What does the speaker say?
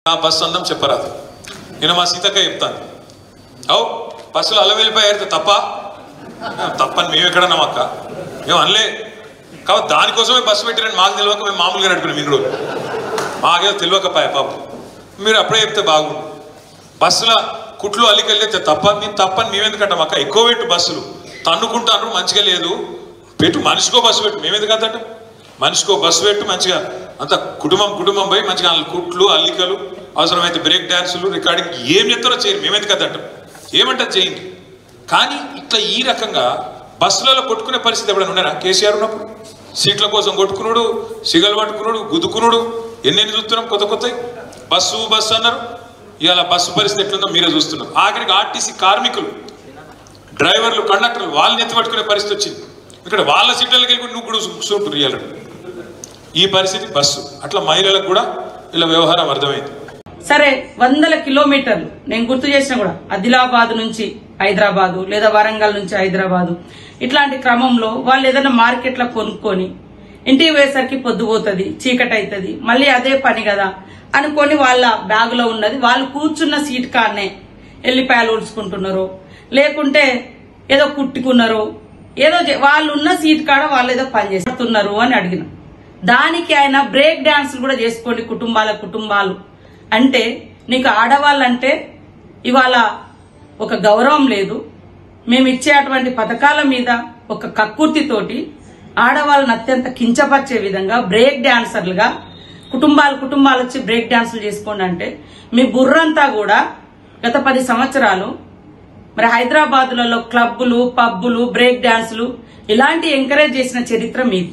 Bus అందం చెప్పరాదు. నేను మా సీతక్క చెప్తాను, అవు బస్సులో అల్ల వెళ్ళిపోయారు తప్పని మేము ఎక్కడన్నాం అక్క, మేము అనలే. కాబట్టి దానికోసమే బస్సు పెట్టిరని మాకు తెలియక మేము మామూలుగా నడిపినాం ఇన్ని రోజులు. మాకేదో తెలియకపోయా పాపం. మీరు అప్పుడే చెప్తే బాగుండు. బస్సుల కుట్లు అల్లికెళ్ళితే మేము తప్పని మేమెందుకంటాం అక్క. ఎక్కువ పెట్టు బస్సులు తన్నుకుంటాను, మంచిగా లేదు పెట్టు, మనిషికో బస్సు పెట్టు. మేమెందుకు అంతట మనిషికో బస్సు పెట్టు, మంచిగా అంత కుటుంబం పోయి మంచిగా కుట్లు అల్లికలు, అవసరమైతే బ్రేక్ డ్యాన్సులు, రికార్డింగ్ ఏం చెప్తారో చేయరు. మేమెందుకు అంతటం, ఏమంటారు చేయండి. కానీ ఇట్లా ఈ రకంగా బస్సులలో కొట్టుకునే పరిస్థితి ఎప్పుడైనా ఉన్నారా? కేసీఆర్ ఉన్నప్పుడు సీట్ల కోసం కొట్టుకున్నాడు, సిగలు పట్టుకున్నాడు, గుద్దుకున్నాడు, ఎన్నెన్ని చూస్తున్నాం కొత్త బస్సు అన్నారు. ఇవాళ బస్సు పరిస్థితి ఎట్లుందో మీరే చూస్తున్నారు. ఆఖరికి ఆర్టీసీ కార్మికులు, డ్రైవర్లు, కండక్టర్లు వాళ్ళని ఎత్తి పట్టుకునే పరిస్థితి వచ్చింది. ఇక్కడ వాళ్ళ సీట్లకి వెళ్ళి నువ్వు కూడా చూసుకుంటారు. ఇవాళ ఈ పరిస్థితి బస్సు. అట్లా మహిళలకు కూడా ఇలా వ్యవహారం అర్థమైంది. సరే, 100 కిలోమీటర్లు నేను గుర్తు చేసిన కూడా ఆదిలాబాద్ నుంచి హైదరాబాదు లేదా వరంగల్ నుంచి హైదరాబాదు, ఇట్లాంటి క్రమంలో వాళ్ళు ఏదైనా మార్కెట్లో కొనుక్కొని ఇంటికి పోయేసరికి పొద్దుపోతుంది, చీకటి అవుతుంది, మళ్ళీ అదే పని కదా అనుకొని వాళ్ళ బ్యాగులో ఉన్నది వాళ్ళు కూర్చున్న సీట్ కాడనే ఎల్లిపాయలు ఉడుచుకుంటున్నారు, లేకుంటే ఏదో కుట్టుకున్నారు, ఏదో వాళ్ళు ఉన్న సీట్ కాడ వాళ్ళు ఏదో పని చేస్తున్నారు అని అడిగిన దానికి ఆయన బ్రేక్ డాన్సులు కూడా చేసుకోండి కుటుంబాలు అంటే, నీకు ఆడవాళ్ళంటే ఇవాళ ఒక గౌరవం లేదు. మేము ఇచ్చే అటువంటి పథకాల మీద ఒక కక్కుర్తితోటి ఆడవాళ్ళని అత్యంత కించపరిచే విధంగా బ్రేక్ డాన్సర్లుగా కుటుంబాలు వచ్చి బ్రేక్ డాన్సులు చేసుకోండి అంటే, మీ బుర్రంతా కూడా గత 10 సంవత్సరాలు మరి హైదరాబాద్లలో క్లబ్బులు, పబ్బులు, బ్రేక్ డాన్సులు ఇలాంటి ఎంకరేజ్ చేసిన చరిత్ర మీది.